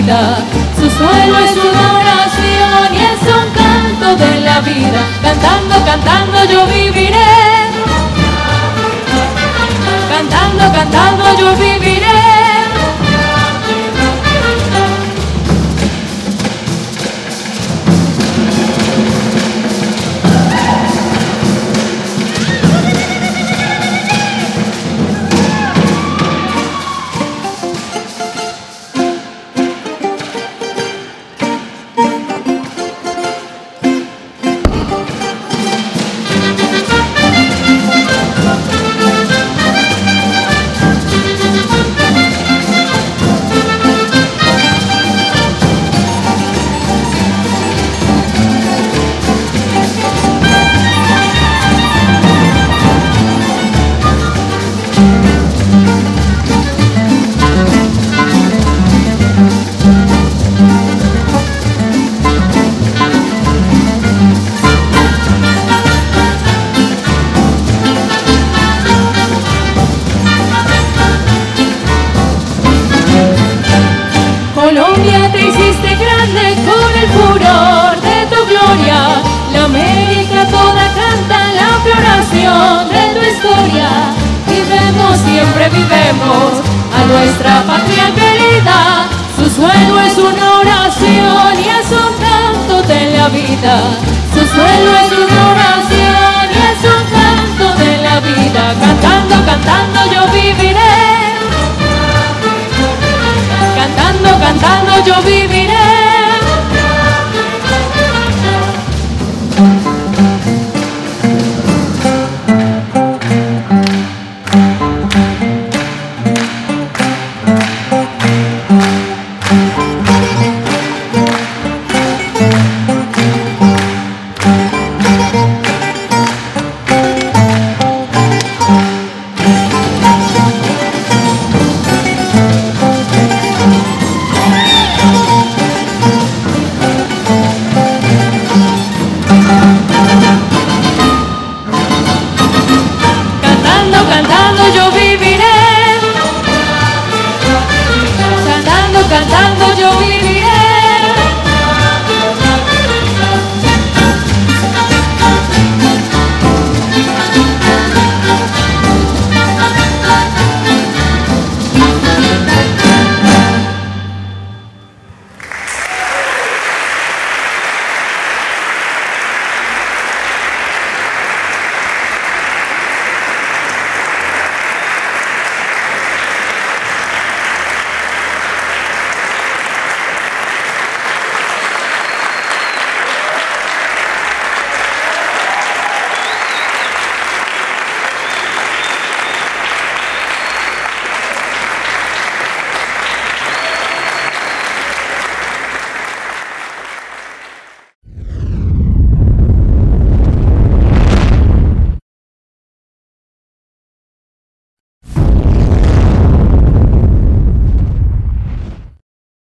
vida. Su suelo es una oración y es un canto de la vida. Cantando, cantando yo viviré. Cantando, cantando yo viviré. Colombia, te hiciste grande con el furor de tu gloria. La América toda canta la floración de tu historia. Vivemos, siempre vivemos a nuestra patria querida. Su suelo es una oración y es un canto de la vida. Su suelo es una oración y es un canto de la vida. Cantando, cantando yo viviré. Cantando, cantando yo viviré.